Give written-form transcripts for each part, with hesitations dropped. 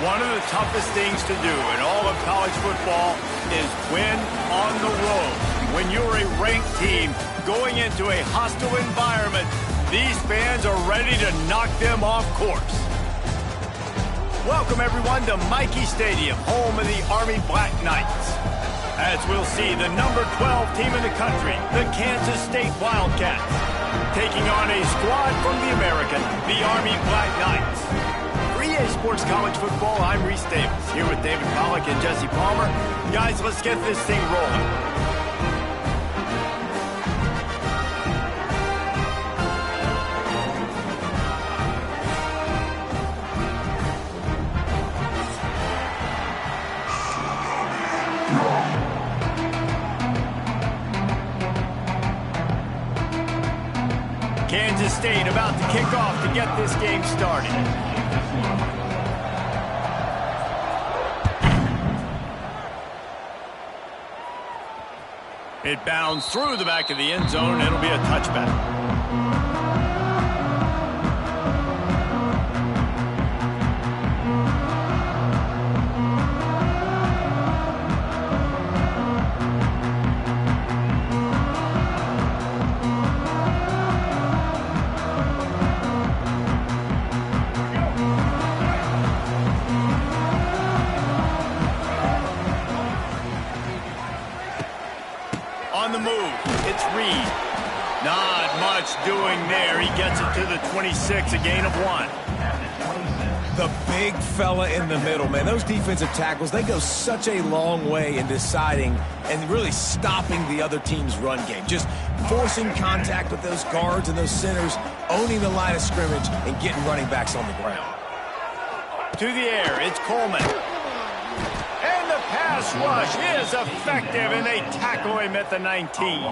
One of the toughest things to do in all of college football is win on the road. When you're a ranked team going into a hostile environment, these fans are ready to knock them off course. Welcome, everyone, to Michie Stadium, home of the Army Black Knights. As we'll see, the number 12 team in the country, the Kansas State Wildcats, taking on a squad from the American, the Army Black Knights. For EA Sports College Football, I'm Reese Davis, here with David Pollack and Jesse Palmer. Guys, let's get this thing rolling. Kansas State about to kick off to get this game started. It bounds through the back of the end zone, and it'll be a touchback. On the move, it's Reed. Not much doing there. He gets it to the 26, a gain of 1. The big fella in the middle, man. Those defensive tackles, they go such a long way in deciding and really stopping the other team's run game. Just forcing contact with those guards and those centers, owning the line of scrimmage, and getting running backs on the ground. To the air, it's Coleman. And the pass rush is effective, and they tackle him at the 19.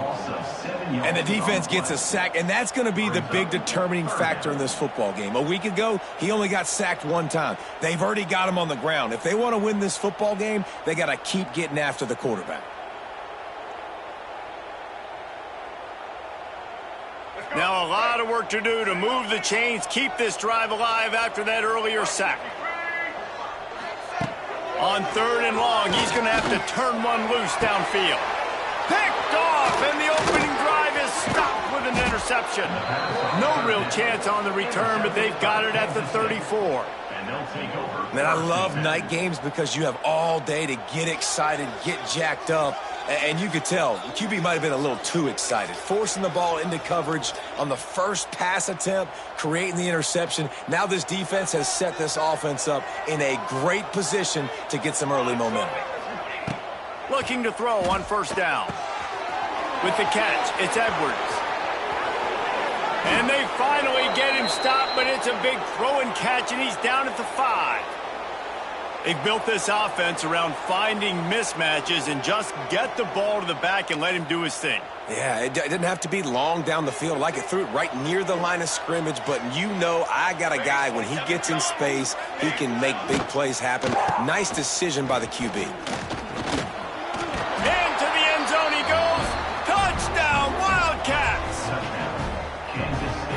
And the defense gets a sack, and that's going to be the big determining factor in this football game. A week ago, he only got sacked one time. They've already got him on the ground. If they want to win this football game, they got to keep getting after the quarterback. Now a lot of work to do to move the chains, keep this drive alive after that earlier sack. On 3rd and long, he's going to have to turn one loose downfield. Picked off, and the opening drive is stopped with an interception. No real chance on the return, but they've got it at the 34. Man, I love night games because you have all day to get excited, get jacked up. And you could tell, the QB might have been a little too excited. Forcing the ball into coverage on the first pass attempt, creating the interception. Now this defense has set this offense up in a great position to get some early momentum. Looking to throw on 1st down. With the catch, it's Edwards. And they finally get him stopped, but it's a big throw and catch, and he's down at the 5. They've built this offense around finding mismatches and just get the ball to the back and let him do his thing. Yeah, it didn't have to be long down the field. Like it threw it right near the line of scrimmage, but you know I got a guy, when he gets in space, he can make big plays happen. Nice decision by the QB. Into the end zone he goes. Touchdown, Wildcats!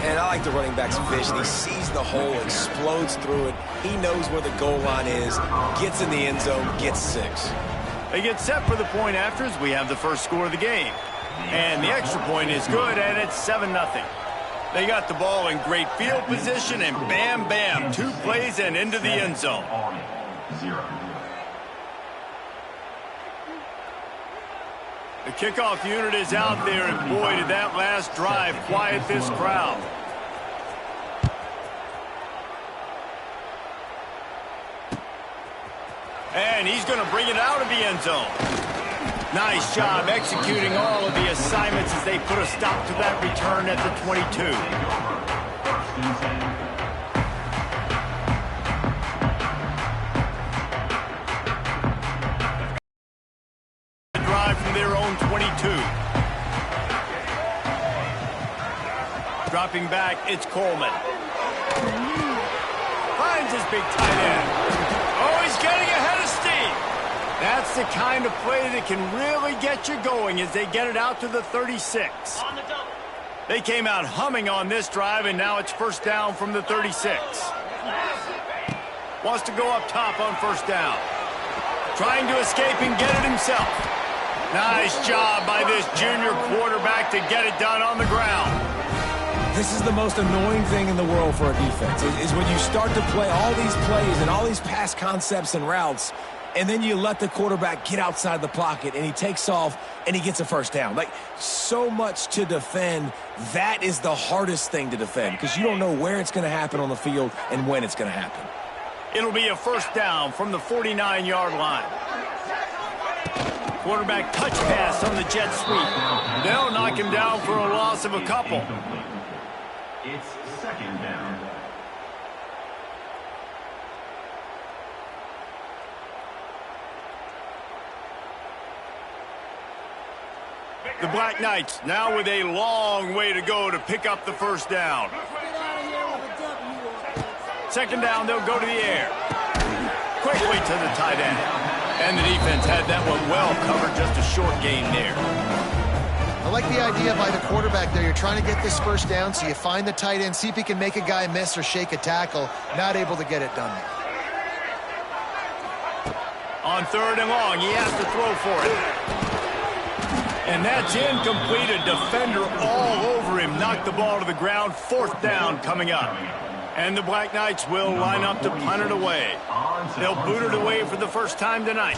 And I like the running back's vision. He sees the hole, explodes through it. He knows where the goal line is, gets in the end zone, gets 6. They get set for the point after as we have the first score of the game. And the extra point is good, and it's 7-0. They got the ball in great field position, and bam, bam, 2 plays and into the end zone. The kickoff unit is out there, and boy, did that last drive quiet this crowd. And he's going to bring it out of the end zone. Nice job executing all of the assignments as they put a stop to that return at the 22. Drive from their own 22. Dropping back, it's Coleman. Finds his big tight end. Oh, he's getting ahead of steam. That's the kind of play that can really get you going as they get it out to the 36. They came out humming on this drive, and now it's 1st down from the 36. Wants to go up top on first down. Trying to escape and get it himself. Nice job by this junior quarterback to get it done on the ground. This is the most annoying thing in the world for a defense, is when you start to play all these plays and all these pass concepts and routes, and then you let the quarterback get outside the pocket, and he takes off, and he gets a first down. Like, so much to defend. That is the hardest thing to defend, because you don't know where it's going to happen on the field and when it's going to happen. It'll be a first down from the 49-yard line. Quarterback touch pass on the jet sweep. They'll knock him down for a loss of a couple. It's second down. The Black Knights now with a long way to go to pick up the first down. Second down, they'll go to the air. Quickly to the tight end. And the defense had that one well covered, just a short gain there. I like the idea by the quarterback there. You're trying to get this first down, so you find the tight end, see if he can make a guy miss or shake a tackle. Not able to get it done. On third and long, he has to throw for it. And that's incomplete. A defender all over him. Knocked the ball to the ground. Fourth down coming up. And the Black Knights will line up to punt it away. They'll boot it away for the first time tonight.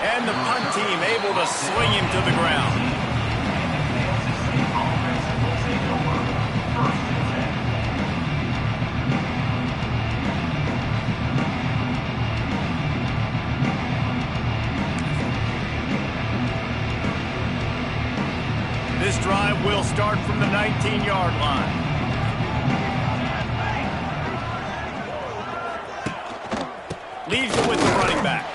And the punt team able to swing him to the ground. This drive will start from the 19-yard line. Leaves it with the running back.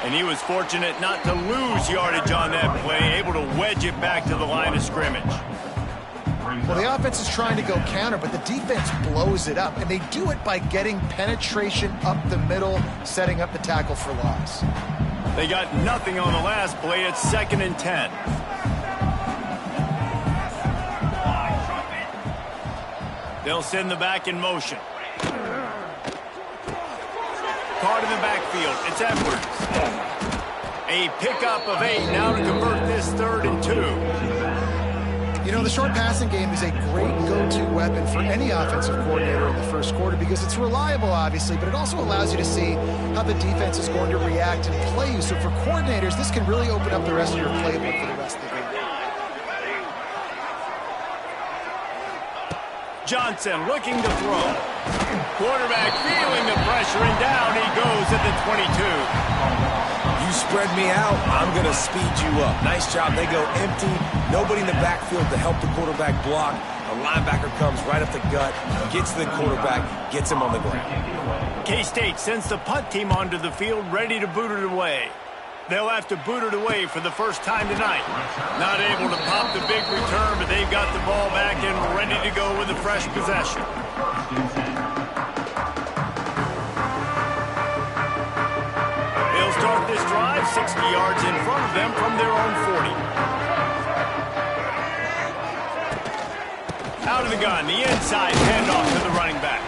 And he was fortunate not to lose yardage on that play, able to wedge it back to the line of scrimmage. Well, the offense is trying to go counter, but the defense blows it up, and they do it by getting penetration up the middle, setting up the tackle for loss. They got nothing on the last play. It's 2nd and 10. They'll send the back in motion. Card in the backfield. It's Edwards. A pickup of 8 now to convert this 3rd and 2. You know, the short passing game is a great go-to weapon for any offensive coordinator in the first quarter because it's reliable, obviously, but it also allows you to see how the defense is going to react and play you. So for coordinators, this can really open up the rest of your playbook for the rest of the game. Johnson looking to throw. Quarterback feeling the pressure, and down he goes at the 22. You spread me out, I'm going to speed you up. Nice job. They go empty. Nobody in the backfield to help the quarterback block. The linebacker comes right up the gut, gets the quarterback, gets him on the ground. K-State sends the punt team onto the field, ready to boot it away. They'll have to boot it away for the first time tonight. Not able to pop the big return, but they've got the ball back and ready to go with a fresh possession. They'll start this drive 60 yards in front of them from their own 40. Out of the gun, the inside handoff to the running back.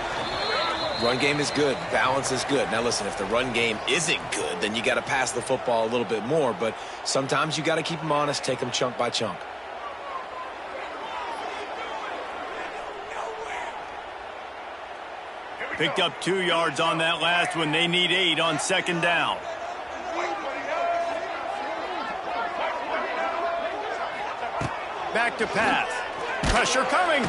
Run game is good. Balance is good. Now, listen, if the run game isn't good, then you got to pass the football a little bit more. But sometimes you got to keep them honest, take them chunk by chunk. Picked up 2 yards on that last one. They need 8 on 2nd down. Back to pass. Pressure coming.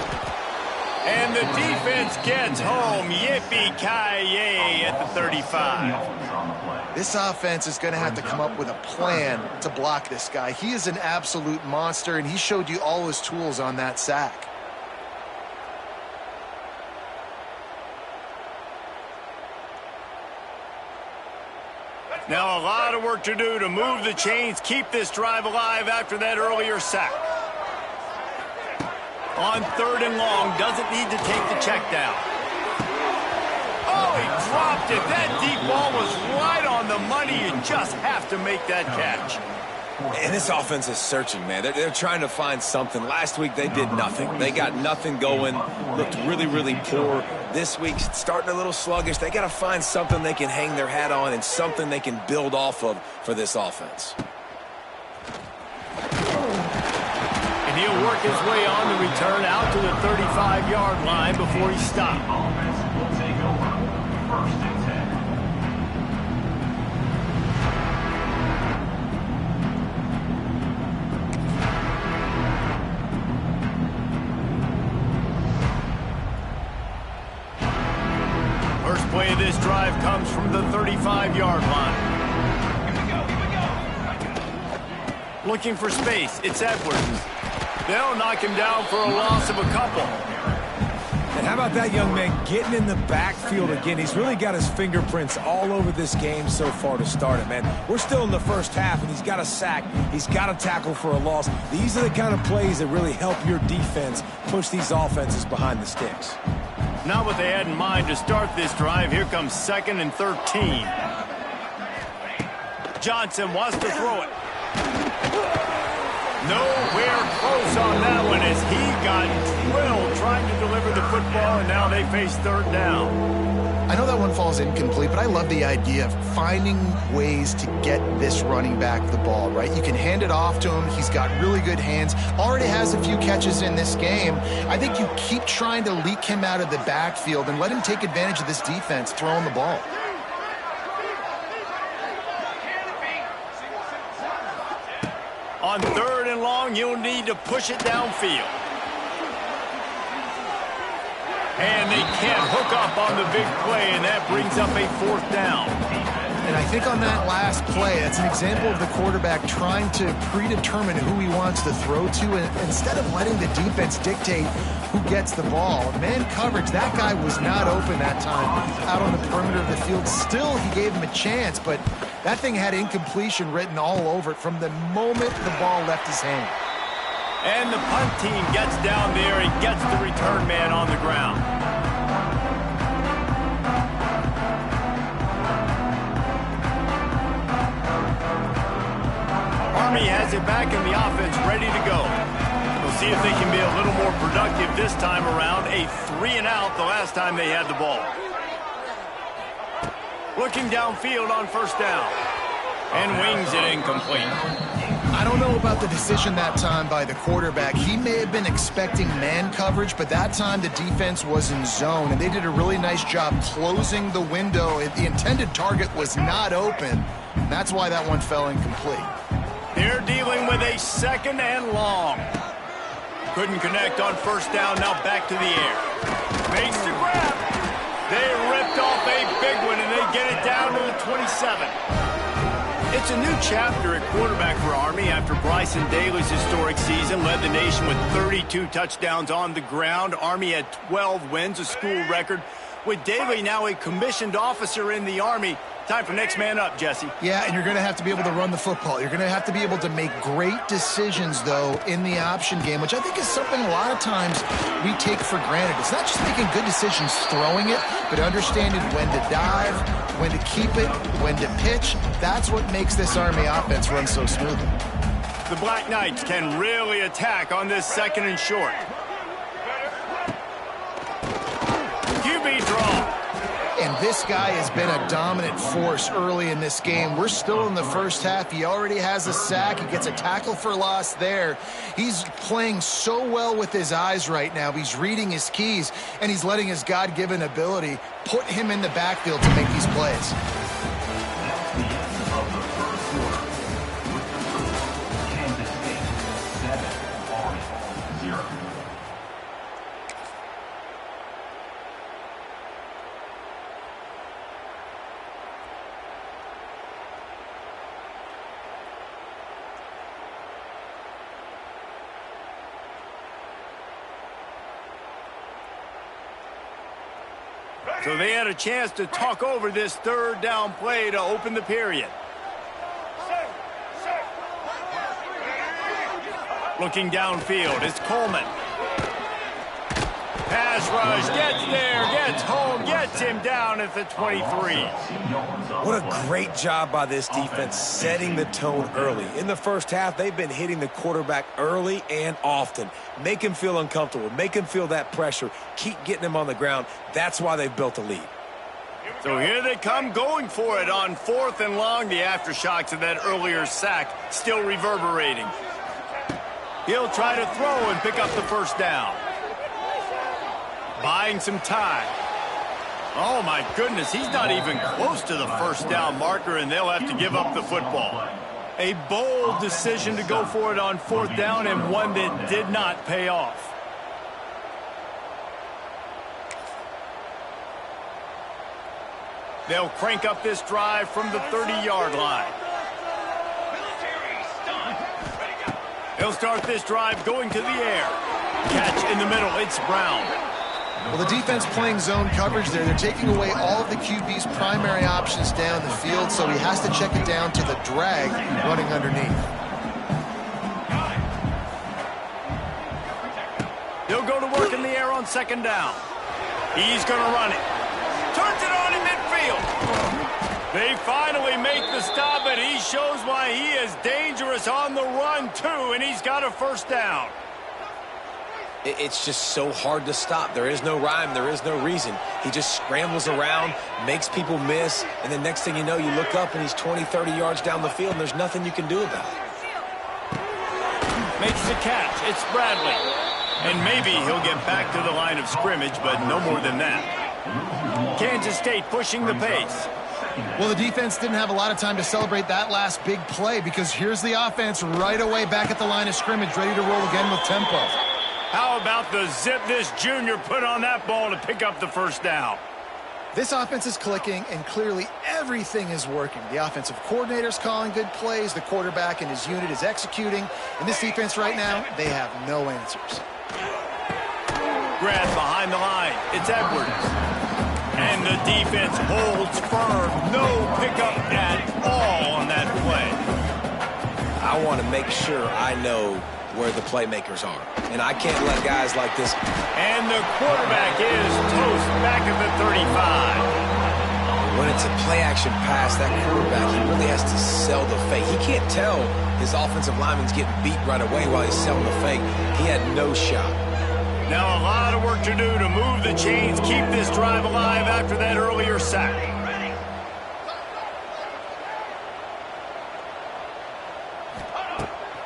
And the defense gets home. Yippee-ki-yay at the 35. This offense is going to have to come up with a plan to block this guy. He is an absolute monster, and he showed you all his tools on that sack. Now a lot of work to do to move the chains, keep this drive alive after that earlier sack. On 3rd and long, doesn't need to take the check down. Oh, he dropped it. That deep ball was right on the money. You just have to make that catch. And this offense is searching, man. They're trying to find something. Last week, they did nothing. They got nothing going, looked really, really poor. This week, starting a little sluggish. They got to find something they can hang their hat on and something they can build off of for this offense. And he'll work his way on the return out to the 35-yard line before he stopped. Offense will take over. First and 10. First play of this drive comes from the 35-yard line. Looking for space, it's Edwards. They'll knock him down for a loss of a couple. And how about that young man getting in the backfield again? He's really got his fingerprints all over this game so far to start it, man. We're still in the first half, and he's got a sack. He's got a tackle for a loss. These are the kind of plays that really help your defense push these offenses behind the sticks. Not what they had in mind to start this drive. Here comes 2nd and 13. Johnson wants to throw it. Nowhere close on that one as he got drilled trying to deliver the football, and now they face 3rd down. I know that one falls incomplete, but I love the idea of finding ways to get this running back the ball, right? You can hand it off to him. He's got really good hands. Already has a few catches in this game. I think you keep trying to leak him out of the backfield and let him take advantage of this defense throwing the ball. On 3rd and long, you'll need to push it downfield. And they can't hook up on the big play, and that brings up a 4th down. And I think on that last play, that's an example of the quarterback trying to predetermine who he wants to throw to, and instead of letting the defense dictate who gets the ball. Man coverage, that guy was not open that time out on the perimeter of the field. Still, he gave him a chance, but that thing had incompletion written all over it from the moment the ball left his hand. And the punt team gets down there and gets the return man on the ground. Army has it back in the offense, ready to go. We'll see if they can be a little more productive this time around. A 3-and-out the last time they had the ball. Looking downfield on 1st down. And wings it incomplete. I don't know about the decision that time by the quarterback. He may have been expecting man coverage, but that time the defense was in zone, and they did a really nice job closing the window. The intended target was not open. That's why that one fell incomplete. They're dealing with a 2nd and long. Couldn't connect on 1st down, now back to the air. Makes the grab. They ripped off a big one, and they get it down to the 27. It's a new chapter at quarterback for Army after Bryson Daly's historic season led the nation with 32 touchdowns on the ground. Army had 12 wins, a school record. With Daly now a commissioned officer in the Army, time for next man up, Jesse. Yeah, and you're going to have to be able to run the football. You're going to have to be able to make great decisions, though, in the option game, which I think is something a lot of times we take for granted. It's not just making good decisions throwing it, but understanding when to dive, when to keep it, when to pitch. That's what makes this Army offense run so smoothly. The Black Knights can really attack on this 2nd and short. QB draw. And this guy has been a dominant force early in this game. We're still in the first half. He already has a sack. He gets a tackle for loss there. He's playing so well with his eyes right now. He's reading his keys, and he's letting his God-given ability put him in the backfield to make these plays. That's the end of the first quarter. Kansas State 7, Army 0. So they had a chance to talk over this 3rd down play to open the period. Looking downfield, it's Coleman. Pass rush, gets there, gets home, gets him down at the 23. What a great job by this defense setting the tone early. In the first half, they've been hitting the quarterback early and often. Make him feel uncomfortable. Make him feel that pressure. Keep getting him on the ground. That's why they've built a lead. So here they come going for it on 4th and long. The aftershocks of that earlier sack still reverberating. He'll try to throw and pick up the first down. Buying some time. Oh, my goodness, he's not even close to the first down marker, and they'll have to give up the football. A bold decision to go for it on 4th down, and one that did not pay off. They'll crank up this drive from the 30-yard line. They'll start this drive going to the air. Catch in the middle. It's Brown. Well, the defense playing zone coverage there. They're taking away all of the QB's primary options down the field, so he has to check it down to the drag running underneath. They'll go to work in the air on 2nd down. He's going to run it. Turns it on in midfield. They finally make the stop, but he shows why he is dangerous on the run, too, and he's got a first down. It's just so hard to stop. There is no rhyme. There is no reason. He just scrambles around, makes people miss, and then next thing you know, you look up and he's 20, 30 yards down the field, and there's nothing you can do about it. Makes the catch. It's Bradley. And maybe he'll get back to the line of scrimmage, but no more than that. Kansas State pushing the pace. Well, the defense didn't have a lot of time to celebrate that last big play because here's the offense right away back at the line of scrimmage, ready to roll again with tempo. How about the zip this junior put on that ball to pick up the first down? This offense is clicking, and clearly everything is working. The offensive coordinator's calling good plays. The quarterback and his unit is executing. And this defense right now, they have no answers. Grab behind the line. It's Edwards. And the defense holds firm. No pickup at all on that play. I want to make sure I know where the playmakers are. And I can't let guys like this. And the quarterback is toast back at the 35. When it's a play-action pass, that quarterback, he really has to sell the fake. He can't tell his offensive lineman's getting beat right away while he's selling the fake. He had no shot. Now a lot of work to do to move the chains, keep this drive alive after that earlier sack.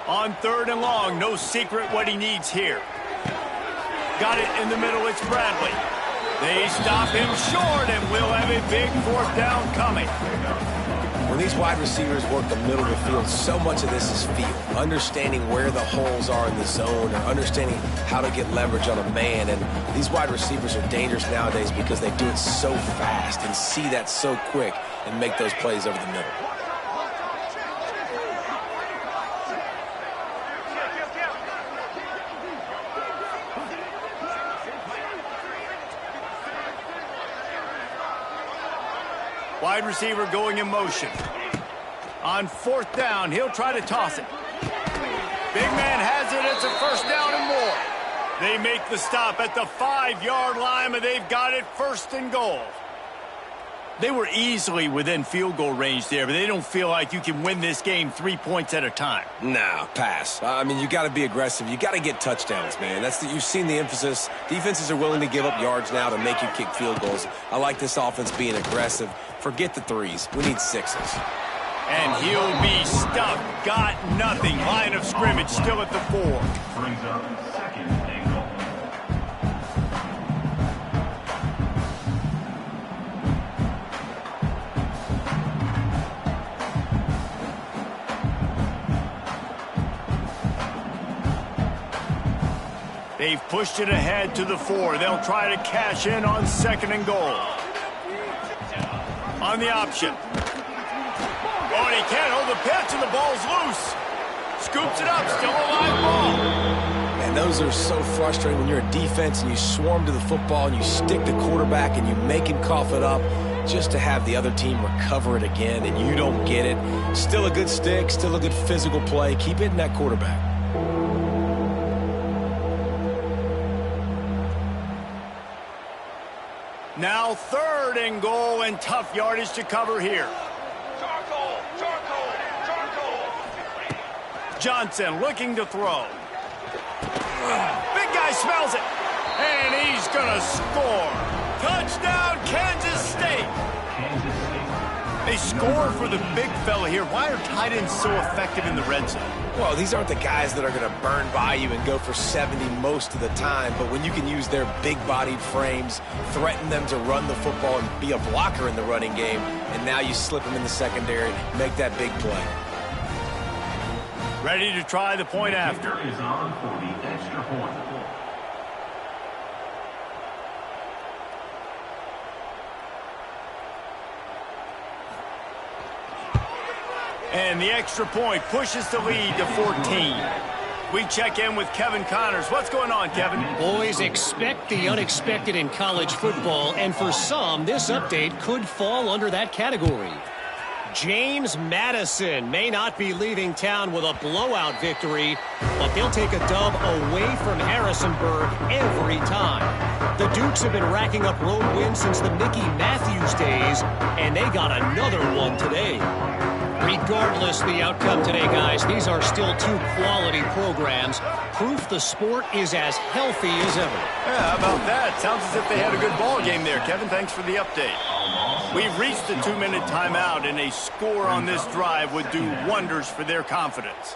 On 3rd and long, no secret what he needs here. Got it in the middle, it's Bradley. They stop him short, and we'll have a big 4th down coming. When these wide receivers work the middle of the field, so much of this is feel. Understanding where the holes are in the zone or understanding how to get leverage on a man. And these wide receivers are dangerous nowadays because they do it so fast and see that so quick and make those plays over the middle. Wide receiver going in motion. On 4th down, he'll try to toss it. Big man has it. It's a first down and more. They make the stop at the 5-yard line, but they've got it 1st and goal. They were easily within field goal range there, but they don't feel like you can win this game 3 points at a time. Nah, pass. I mean, you got to be aggressive. You got to get touchdowns, man. You've seen the emphasis. Defenses are willing to give up yards now to make you kick field goals. I like this offense being aggressive. Forget the 3s. We need 6s. And he'll be stuck. Got nothing. Line of scrimmage still at the 4. Brings up 2nd and goal. They've pushed it ahead to the 4. They'll try to cash in on 2nd and goal. On the option. Oh, and he can't hold the pitch, and the ball's loose. Scoops it up, still a live ball. Man, those are so frustrating when you're a defense and you swarm to the football and you stick the quarterback and you make him cough it up just to have the other team recover it again and you don't get it. Still a good stick, still a good physical play. Keep hitting that quarterback. Now 3rd and goal and tough yardage to cover here. Johnson looking to throw. Big guy smells it. And he's going to score. Touchdown, Kansas State. They score for the big fella here. Why are tight ends so effective in the red zone? Well, these aren't the guys that are going to burn by you and go for 70 most of the time, but when you can use their big-bodied frames, threaten them to run the football and be a blocker in the running game, and now you slip them in the secondary, make that big play. Ready to try the point after. Is on for the extra point. And the extra point pushes the lead to 14. We check in with Kevin Connors. What's going on, Kevin? Boys, expect the unexpected in college football, and for some, this update could fall under that category. James Madison may not be leaving town with a blowout victory, but they'll take a dub away from Harrisonburg every time. The Dukes have been racking up road wins since the Mickey Matthews days, and they got another one today. Regardless the outcome today, guys, these are still two quality programs. Proof the sport is as healthy as ever. Yeah, how about that? Sounds as if they had a good ball game there. Kevin, thanks for the update. We've reached the 2-minute timeout, and a score on this drive would do wonders for their confidence.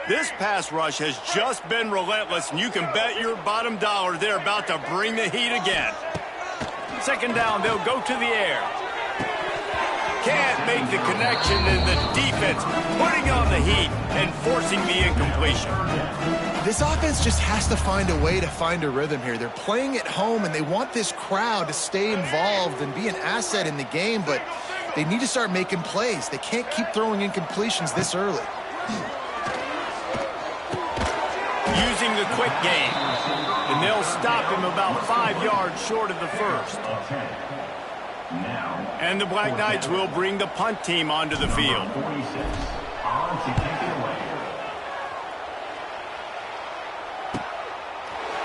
This pass rush has just been relentless, and you can bet your bottom dollar they're about to bring the heat again. 2nd down, they'll go to the air. Can't make the connection, and the defense putting on the heat and forcing the incompletion. This offense just has to find a way to find a rhythm here. They're playing at home, and they want this crowd to stay involved and be an asset in the game, but they need to start making plays. They can't keep throwing incompletions this early. Using the quick game, and they'll stop him about 5 yards short of the first. And the Black Knights will bring the punt team onto the field.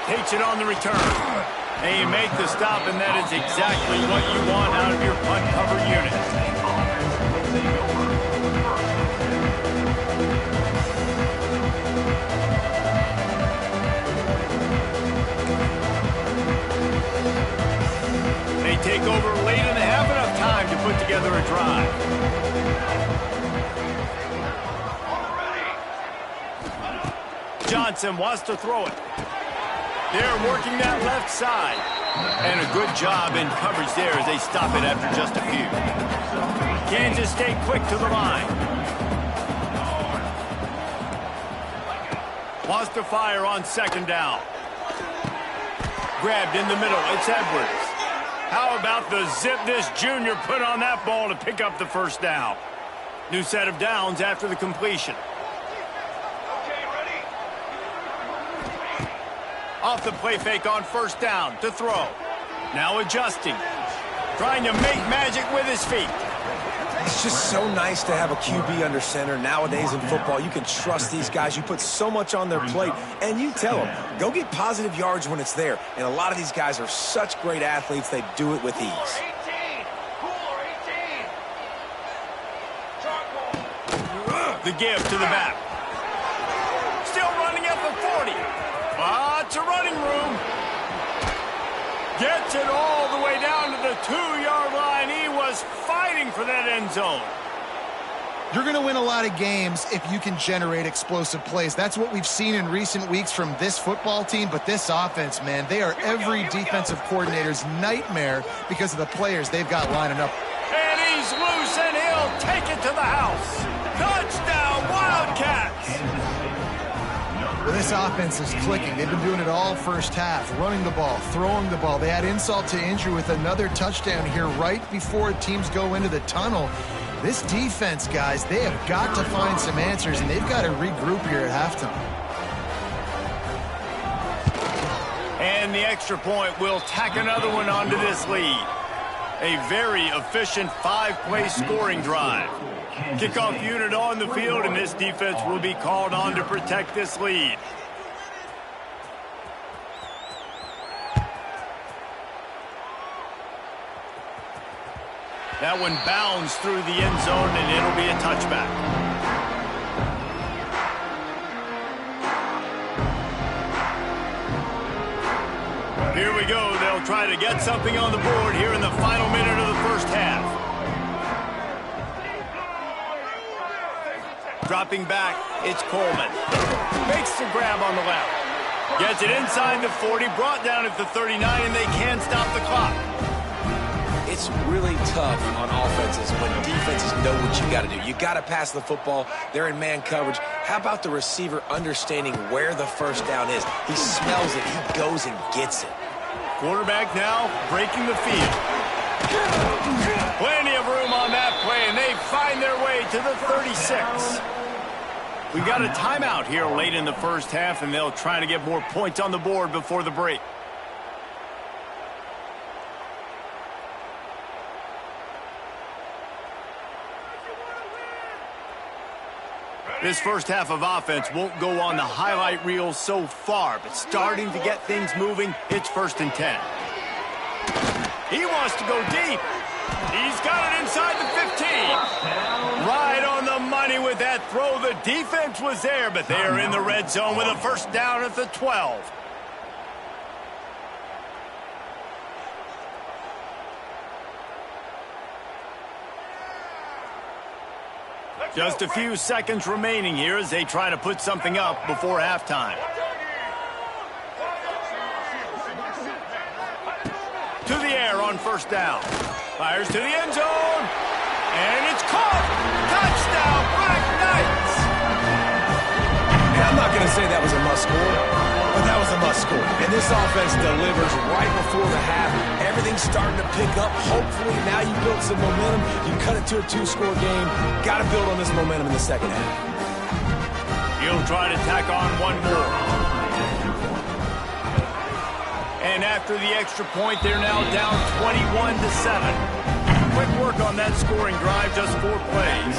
Takes it on the return. And you make the stop, and that is exactly what you want out of your punt cover unit. They take over late and they have enough time to put together a drive. Johnson wants to throw it. They're working that left side. And a good job in coverage there as they stop it after just a few. Kansas State quick to the line. Wants to fire on 2nd down. Grabbed in the middle. It's Edwards. How about the zip this junior put on that ball to pick up the 1st down? New set of downs after the completion. Off the play fake on 1st down to throw. Now adjusting. Trying to make magic with his feet. It's just so nice to have a QB under center. Nowadays in football, you can trust these guys. You put so much on their plate, and you tell them, go get positive yards when it's there. And a lot of these guys are such great athletes, they do it with ease. The give to the back. Still running at the 40. Lots of running room. Gets it all the way down to the 2-yard line. He was fighting for that end zone. You're going to win a lot of games if you can generate explosive plays. That's what we've seen in recent weeks from this football team, but this offense, man, they are every defensive coordinator's nightmare because of the players they've got lining up. And he's loose, and he'll take it to the house. Touchdown, Wildcats! Well, this offense is clicking. They've been doing it all first half, running the ball, throwing the ball. They had insult to injury with another touchdown here right before teams go into the tunnel. This defense, guys, they have got to find some answers, and they've got to regroup here at halftime. And the extra point will tack another one onto this lead. A very efficient 5-play scoring drive. Kickoff unit on the field, and this defense will be called on to protect this lead. That one bounds through the end zone, and it'll be a touchback. Here we go. They'll try to get something on the board here in the final minute of the first half. Dropping back, it's Coleman. Makes the grab on the left. Gets it inside the 40, brought down at the 39, and they can't stop the clock. It's really tough on offenses when defenses know what you got to do. You got to pass the football. They're in man coverage. How about the receiver understanding where the first down is? He smells it. He goes and gets it. Quarterback now breaking the field. Plenty of room on that play, and they find their way to the 36. We got a timeout here late in the first half, and they'll try to get more points on the board before the break. This first half of offense won't go on the highlight reel so far, but starting to get things moving, it's 1st and 10. He wants to go deep. He's got it inside the 15. Right on the money with that throw. The defense was there, but they are in the red zone with a first down at the 12. Just a few seconds remaining here as they try to put something up before halftime. To the air on first down. Fires to the end zone. And it's caught. Touchdown, Black Knights. And I'm not going to say that was a must score, but that was a must score. And this offense delivers right before the half. Everything's starting to pick up. Hopefully now you build some momentum. You cut it to a 2-score game. Got to build on this momentum in the second half. He'll try to tack on one more. And after the extra point, they're now down 21-7. Quick work on that scoring drive, just 4 plays.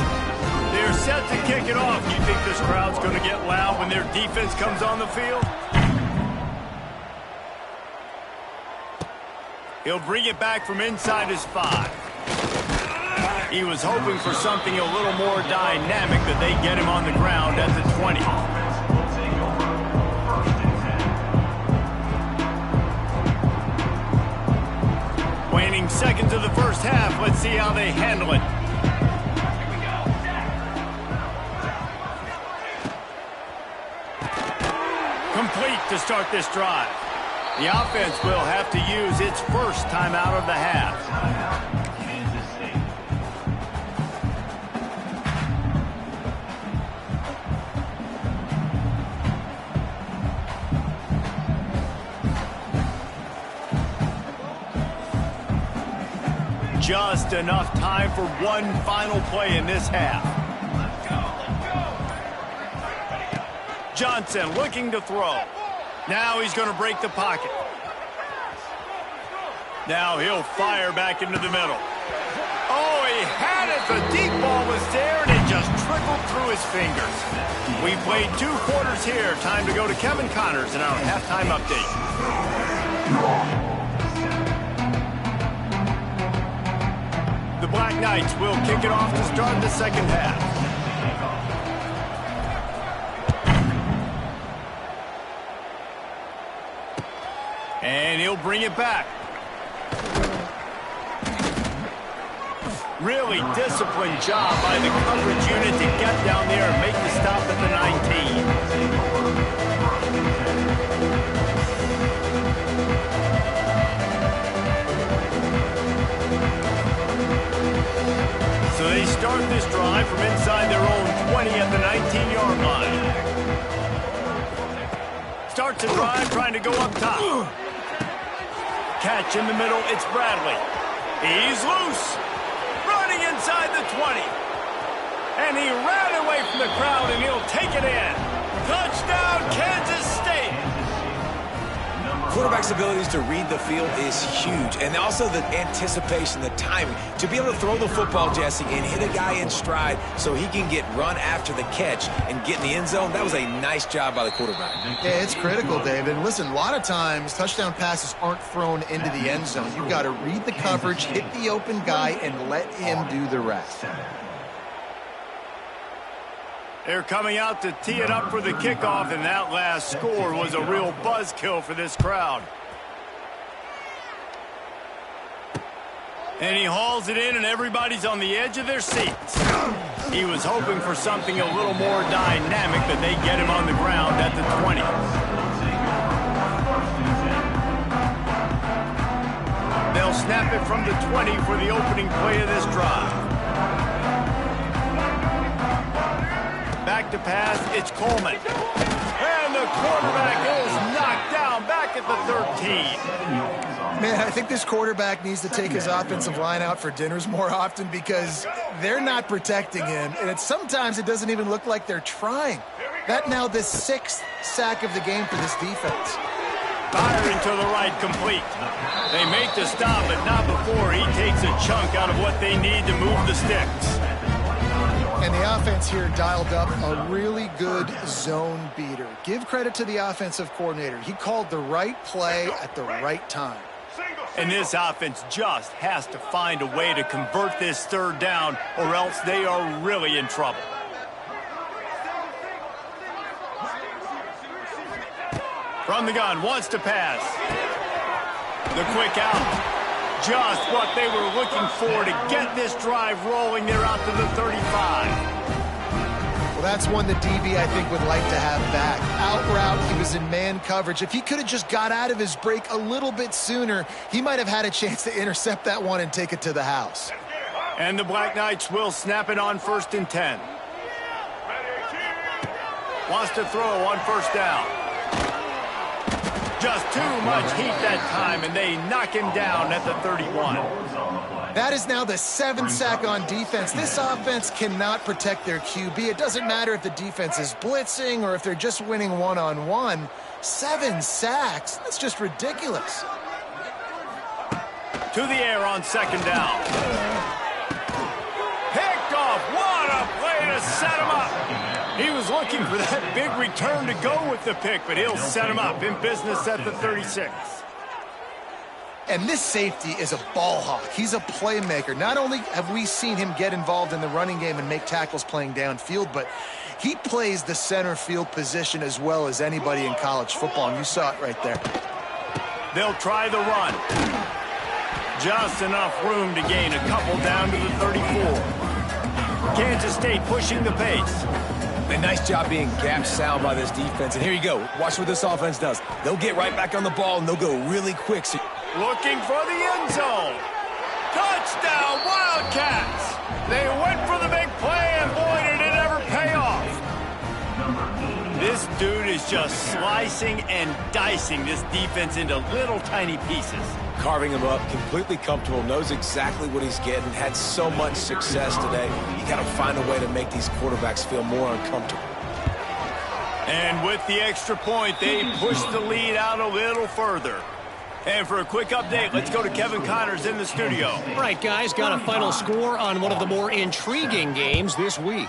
They're set to kick it off. You think this crowd's going to get loud when their defense comes on the field? He'll bring it back from inside his 5. He was hoping for something a little more dynamic, that they get him on the ground at the 20. Waning seconds of the first half. Let's see how they handle it. Complete to start this drive. The offense will have to use its first timeout of the half. Just enough time for one final play in this half. Johnson looking to throw. Now he's going to break the pocket. Now he'll fire back into the middle. Oh, he had it. The deep ball was there, and it just trickled through his fingers. We played 2 quarters here. Time to go to Kevin Connors in our halftime update. The Black Knights will kick it off to start the second half. And he'll bring it back. Really disciplined job by the coverage unit to get down there and make the stop at the 19. So they start this drive from inside their own 20 at the 19-yard line. Starts a drive trying to go up top. Catch in the middle, it's Bradley. He's loose. Running inside the 20. And he ran away from the crowd, and he'll take it in. Touchdown, Kansas State. quarterback's abilities to read the field is huge, and also the anticipation, the timing. To be able to throw the football, Jesse, and hit a guy in stride so he can get run after the catch and get in the end zone, that was a nice job by the quarterback. Yeah, it's critical, David. And listen, a lot of times touchdown passes aren't thrown into the end zone. You've got to read the coverage, hit the open guy, and let him do the rest. They're coming out to tee it up for the kickoff, and that last score was a real buzzkill for this crowd. And he hauls it in, and everybody's on the edge of their seats. He was hoping for something a little more dynamic, but they get him on the ground at the 20. They'll snap it from the 20 for the opening play of this drive. Back to pass, it's Coleman. And the quarterback is knocked down back at the 13. Man, I think this quarterback needs to take his offensive line out for dinners more often because they're not protecting him. And sometimes it doesn't even look like they're trying. That now the 6th sack of the game for this defense. Firing to the right, complete. They make the stop, but not before he takes a chunk out of what they need to move the sticks. And the offense here dialed up a really good zone beater. Give credit to the offensive coordinator. He called the right play at the right time. And this offense just has to find a way to convert this third down, or else they are really in trouble. From the gun, wants to pass. The quick out. Just what they were looking for to get this drive rolling. They're out to the 35. Well, that's one that DB, I think, would like to have back. Out route, he was in man coverage. If he could have just got out of his break a little bit sooner, he might have had a chance to intercept that one and take it to the house. And the Black Knights will snap it on 1st and 10. Wants to throw on 1st down. Just too much heat that time, and they knock him down at the 31. That is now the 7th sack on defense. This offense cannot protect their QB. It doesn't matter if the defense is blitzing or if they're just winning one-on-one. 7 sacks? That's just ridiculous. To the air on 2nd down. Picked off. What a play to set him up. He was looking for that big return to go with the pick, but he'll set him up in business at the 36. And this safety is a ball hawk. He's a playmaker. Not only have we seen him get involved in the running game and make tackles playing downfield, but he plays the center field position as well as anybody in college football, and you saw it right there. They'll try the run. Just enough room to gain a couple down to the 34. Kansas State pushing the pace. A nice job being gap sound by this defense. And here you go. Watch what this offense does. They'll get right back on the ball, and they'll go really quick. So looking for the end zone. Touchdown, Wildcats. They went for the big play, and boy, did it ever pay off. This dude is just slicing and dicing this defense into little tiny pieces. Carving him up, completely comfortable, knows exactly what he's getting, had so much success today. You got to find a way to make these quarterbacks feel more uncomfortable. And with the extra point, they push the lead out a little further. And for a quick update, let's go to Kevin Connors in the studio. All right, guys, got a final score on one of the more intriguing games this week.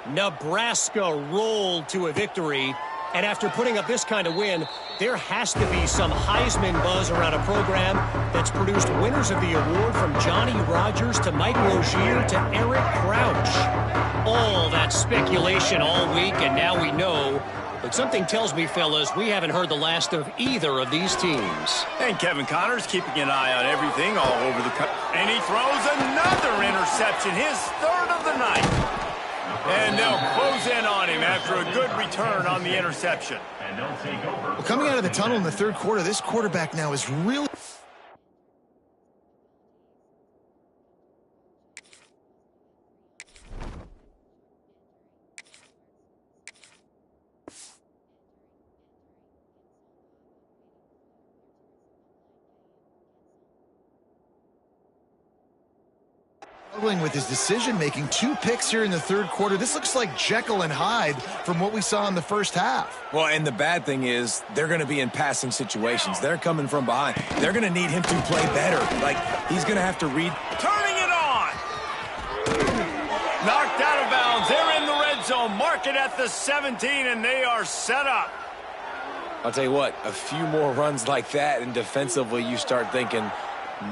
Nebraska rolled to a victory. And after putting up this kind of win, there has to be some Heisman buzz around a program that's produced winners of the award from Johnny Rodgers to Mike Rozier to Eric Crouch. All that speculation all week, and now we know. But something tells me, fellas, we haven't heard the last of either of these teams. And Kevin Connors keeping an eye on everything all over the country. And he throws another interception, his 3rd of the night. And they'll close in on him after a good return on the interception. Well, coming out of the tunnel in the 3rd quarter, this quarterback now is really... Struggling with his decision-making. 2 picks here in the third quarter. This looks like Jekyll and Hyde from what we saw in the first half. Well, and the bad thing is they're going to be in passing situations. They're coming from behind. They're going to need him to play better. Like, he's going to have to read. Turning it on. Knocked out of bounds. They're in the red zone. Mark it at the 17, and they are set up. I'll tell you what, a few more runs like that, and defensively you start thinking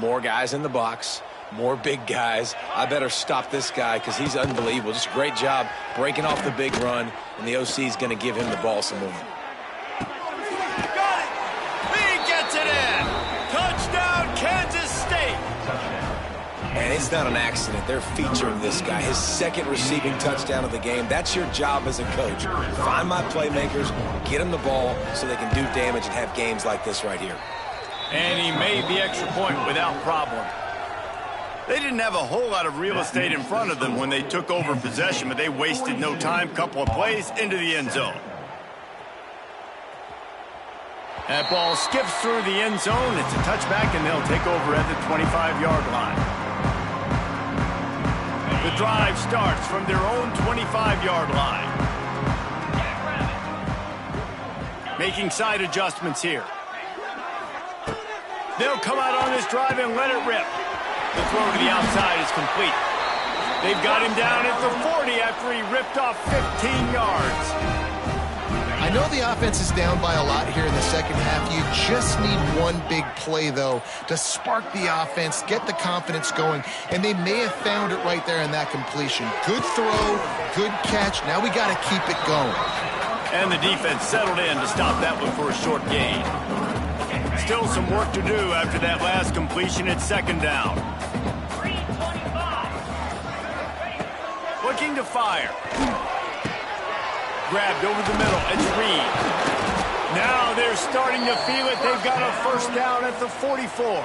more guys in the box, more big guys. I better stop this guy because he's unbelievable. Just a great job breaking off the big run, and the OC is going to give him the ball some more. Got it. He gets it in. Touchdown, Kansas State. And it's not an accident. They're featuring this guy. His second receiving touchdown of the game. That's your job as a coach. Find my playmakers, get them the ball so they can do damage and have games like this right here. And he made the extra point without problem. They didn't have a whole lot of real estate in front of them when they took over possession, but they wasted no time. Couple of plays into the end zone. That ball skips through the end zone. It's a touchback, and they'll take over at the 25-yard line. The drive starts from their own 25-yard line. Making side adjustments here. They'll come out on this drive and let it rip. The throw to the outside is complete. They've got him down at the 40 after he ripped off 15 yards. I know the offense is down by a lot here in the second half. You just need one big play, though, to spark the offense, get the confidence going, and they may have found it right there in that completion. Good throw, good catch. Now we got to keep it going. And the defense settled in to stop that one for a short gain. Still some work to do after that last completion at second down. Looking to fire. Grabbed over the middle. It's Reed. Now they're starting to feel it. They've got a first down at the 44.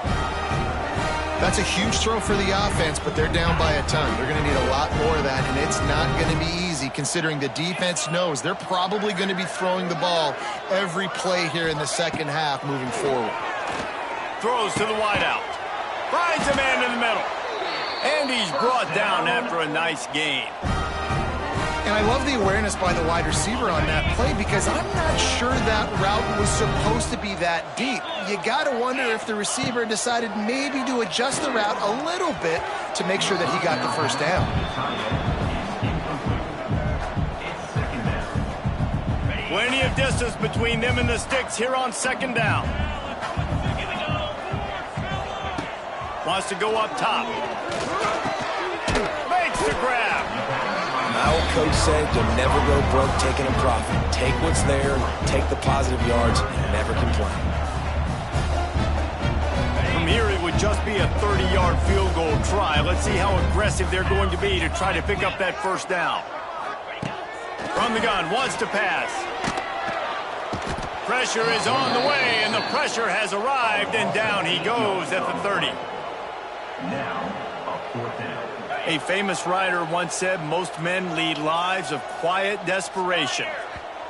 That's a huge throw for the offense, but they're down by a ton. They're going to need a lot more of that, and it's not going to be easy considering the defense knows they're probably going to be throwing the ball every play here in the second half moving forward. Throws to the wideout. Finds a man in the middle. And he's brought down after a nice gain. And I love the awareness by the wide receiver on that play because I'm not sure that route was supposed to be that deep. You got to wonder if the receiver decided maybe to adjust the route a little bit to make sure that he got the first down. Plenty of distance between them and the sticks here on second down. Wants to go up top. Makes the grab. My old coach said you'll never go broke taking a profit. Take what's there, take the positive yards, and never complain. From here, it would just be a 30-yard field goal try. Let's see how aggressive they're going to be to try to pick up that first down. From the gun, wants to pass. Pressure is on the way, and the pressure has arrived, and down he goes at the 30. Now, a fourth down. A famous writer once said, most men lead lives of quiet desperation.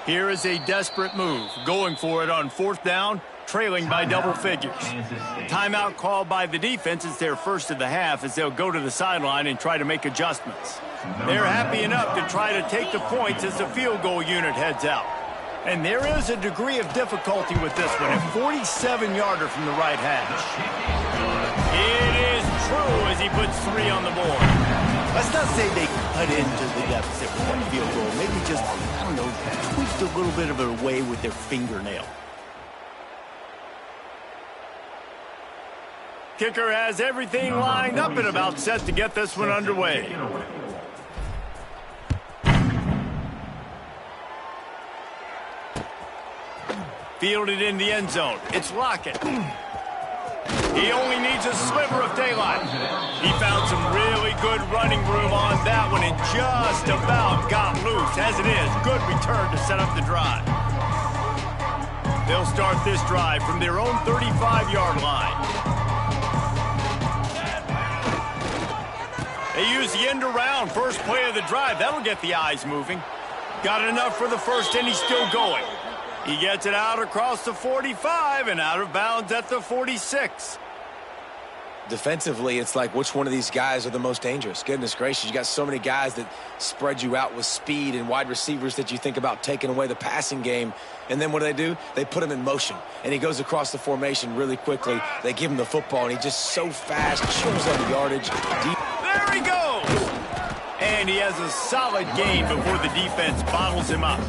Here is a desperate move, going for it on fourth down, trailing by double figures. Timeout called by the defense. It's their first of the half as they'll go to the sideline and try to make adjustments. They're happy enough to try to take the points as the field goal unit heads out. And there is a degree of difficulty with this one, a 47-yarder from the right hash. It is true as he puts 3 on the board. Let's not say they cut into the deficit with that field goal. Maybe just, I don't know, tweaked a little bit of it away with their fingernail. Kicker has everything lined up and about set to get this one underway. Fielded in the end zone. It's Lockett. He only needs a sliver of daylight. He found some really good running room on that one and just about got loose. As it is, good return to set up the drive. They'll start this drive from their own 35-yard line. They use the end around first play of the drive. That'll get the eyes moving. Got enough for the first, and he's still going. He gets it out across the 45 and out of bounds at the 46. Defensively, it's like which one of these guys are the most dangerous? Goodness gracious, you got so many guys that spread you out with speed and wide receivers that you think about taking away the passing game. And then what do? They put him in motion, and he goes across the formation really quickly. They give him the football, and he's just so fast, chews on the yardage. There he goes! And he has a solid gain before the defense bottles him up.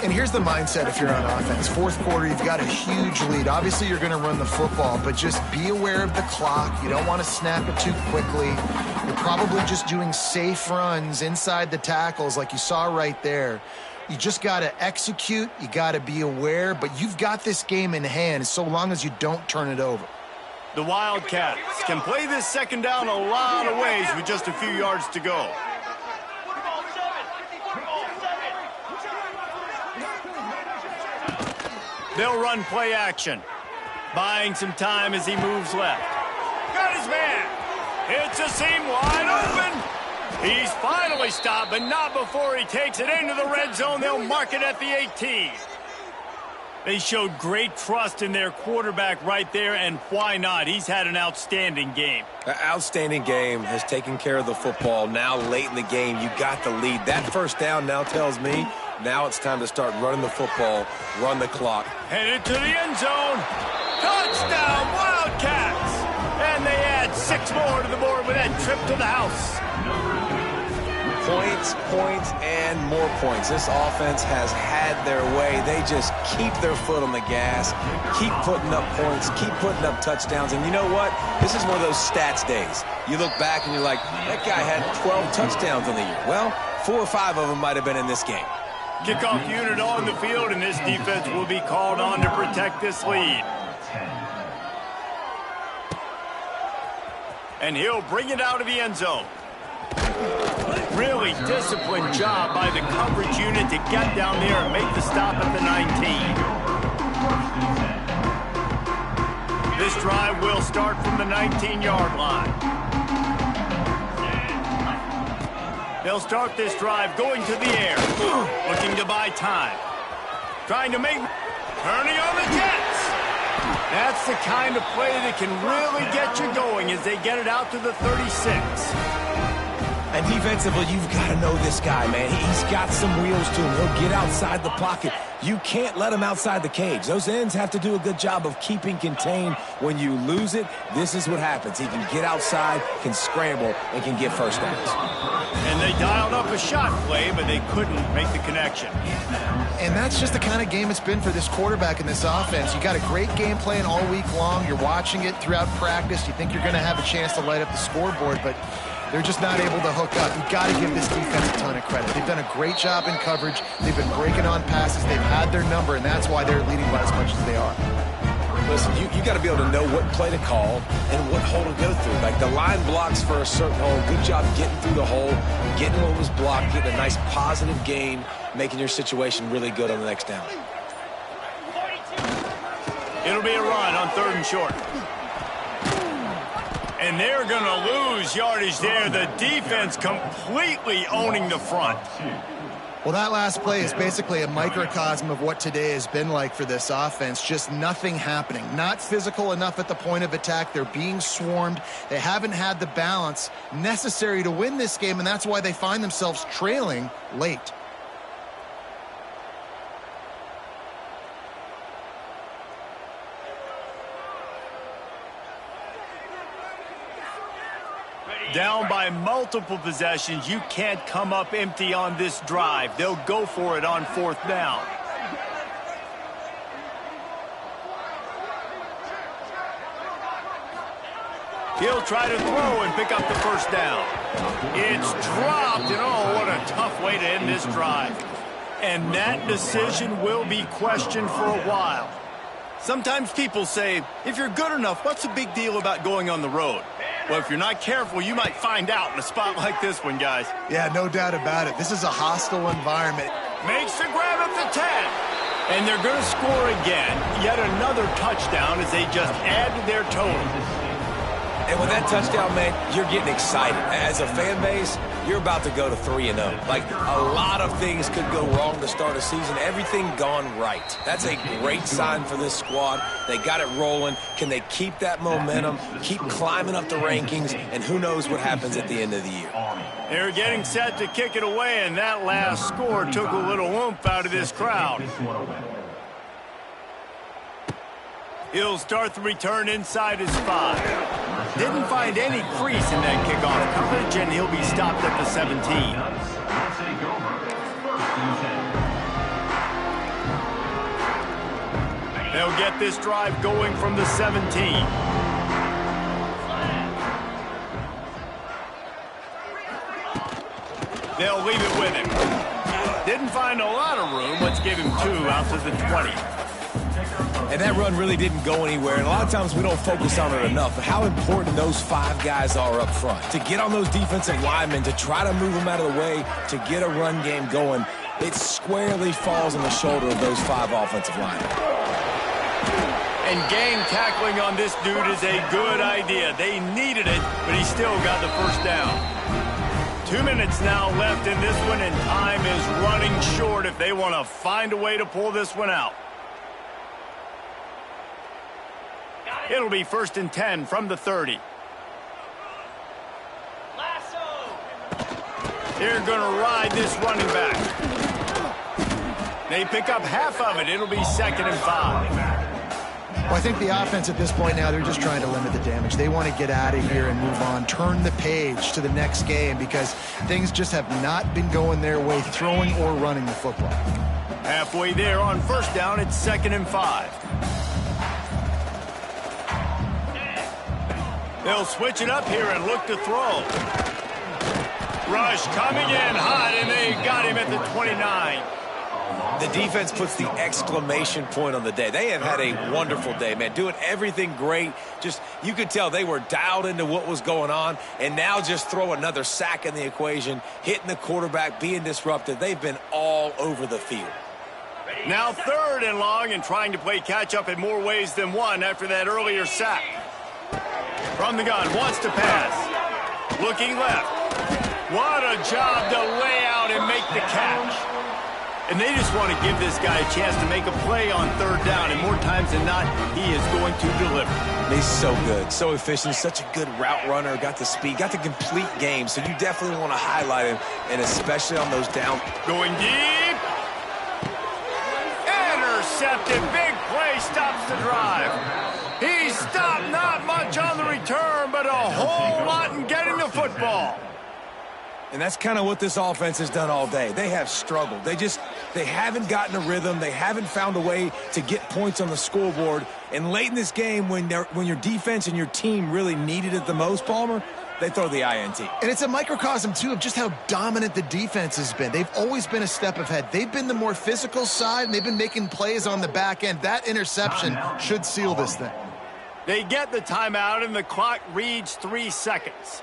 And here's the mindset if you're on offense. Fourth quarter, you've got a huge lead. Obviously, you're going to run the football, but just be aware of the clock. You don't want to snap it too quickly. You're probably just doing safe runs inside the tackles like you saw right there. You just got to execute. You got to be aware, but you've got this game in hand so long as you don't turn it over. The Wildcats can play this second down a lot of ways with just a few yards to go. They'll run play action, buying some time as he moves left. Got his man. It's a seam wide open. He's finally stopped, but not before he takes it into the red zone. They'll mark it at the 18. They showed great trust in their quarterback right there, and why not? He's had an outstanding game. An outstanding game, has taken care of the football. Now late in the game, you got the lead. That first down now tells me now it's time to start running the football, run the clock. Headed to the end zone. Touchdown, Wildcats! And they add 6 more to the board with that trip to the house. Points, and more points. This offense has had their way. They just keep their foot on the gas, keep putting up points, keep putting up touchdowns. And you know what? This is one of those stats days. You look back and you're like, that guy had 12 touchdowns on the year. Well, 4 or 5 of them might have been in this game. Kickoff unit on the field, and this defense will be called on to protect this lead. And he'll bring it out of the end zone. Really disciplined job by the coverage unit to get down there and make the stop at the 19. This drive will start from the 19-yard line. They'll start this drive going to the air, looking to buy time. Trying to make, turning on the Jets. That's the kind of play that can really get you going as they get it out to the 36. And defensively, you've got to know this guy, man. He's got some wheels to him. He'll get outside the pocket. You can't let him outside the cage. Those ends have to do a good job of keeping contained. When you lose it, this is what happens. He can get outside, can scramble, and can get first downs. And they dialed up a shot play, but they couldn't make the connection. And that's just the kind of game it's been for this quarterback in this offense. You got a great game plan all week long. You're watching it throughout practice. You think you're going to have a chance to light up the scoreboard, but they're just not able to hook up. You've got to give this defense a ton of credit. They've done a great job in coverage. They've been breaking on passes. They've had their number, and that's why they're leading by as much as they are. Listen, you got to be able to know what play to call and what hole to go through. Like the line blocks for a certain hole. Good job getting through the hole, getting what was blocked, getting a nice positive gain, making your situation really good on the next down. It'll be a run on 3rd and short. And they're going to lose yardage there. The defense completely owning the front. Well, that last play is basically a microcosm of what today has been like for this offense. Just nothing happening. Not physical enough at the point of attack. They're being swarmed. They haven't had the balance necessary to win this game, and that's why they find themselves trailing late. Down by multiple possessions, you can't come up empty on this drive. They'll go for it on 4th down. He'll try to throw and pick up the 1st down. It's dropped, and oh, what a tough way to end this drive. And that decision will be questioned for a while. Sometimes people say, if you're good enough, what's the big deal about going on the road? Well, if you're not careful, you might find out in a spot like this one, guys. Yeah, no doubt about it. This is a hostile environment. Makes the grab at the 10. And they're going to score again. Yet another touchdown as they just add to their total. And with that touchdown, man, you're getting excited. As a fan base, you're about to go to 3-0. Like, a lot of things could go wrong to start a season. Everything gone right. That's a great sign for this squad. They got it rolling. Can they keep that momentum, keep climbing up the rankings, and who knows what happens at the end of the year. They're getting set to kick it away, and that last score took a little oomph out of this crowd. He'll start the return inside his 5. Didn't find any crease in that kickoff coverage, and he'll be stopped at the 17. They'll get this drive going from the 17. They'll leave it with him. Didn't find a lot of room. Let's give him 2 out to the 20. And that run really didn't go anywhere. And a lot of times we don't focus on it enough. But how important those 5 guys are up front. To get on those defensive linemen, to try to move them out of the way, to get a run game going, it squarely falls on the shoulder of those 5 offensive linemen. And gang tackling on this dude is a good idea. They needed it, but he still got the first down. 2 minutes now left in this one, and time is running short if they want to find a way to pull this one out. It'll be 1st and 10 from the 30. They're going to ride this running back. They pick up half of it. It'll be 2nd and 5. Well, I think the offense at this point now, they're just trying to limit the damage. They want to get out of here and move on, turn the page to the next game because things just have not been going their way, throwing or running the football. Halfway there on 1st down, it's 2nd and 5. They'll switch it up here and look to throw. Rush coming in hot, and they got him at the 29. The defense puts the exclamation point on the day. They have had a wonderful day, man. Doing everything great. Just, you could tell they were dialed into what was going on. And now just throw another sack in the equation, hitting the quarterback, being disruptive. They've been all over the field. Now 3rd and long, and trying to play catch-up in more ways than one after that earlier sack. From the gun, wants to pass. Looking left. What a job to lay out and make the catch. And they just want to give this guy a chance to make a play on 3rd down, and more times than not, he is going to deliver. He's so good, so efficient, such a good route runner, got the speed, got the complete game, so you definitely want to highlight him, and especially on those down. Going deep. Intercepted. Big play stops the drive. He stopped not much on the return, but a whole lot in getting the football. And that's kind of what this offense has done all day. They have struggled. They haven't gotten a rhythm. They haven't found a way to get points on the scoreboard. And late in this game, when your defense and your team really needed it the most, Palmer, they throw the INT. And it's a microcosm, too, of just how dominant the defense has been. They've always been a step ahead. They've been the more physical side, and they've been making plays on the back end. That interception should seal this thing. They get the timeout, and the clock reads 3 seconds.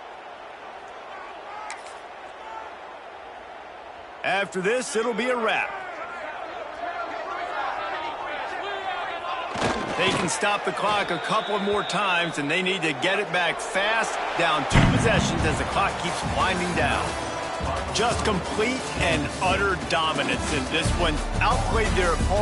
After this, it'll be a wrap. They can stop the clock a couple more times, and they need to get it back fast, down 2 possessions as the clock keeps winding down. Just complete and utter dominance in this one. Outplayed their opponent.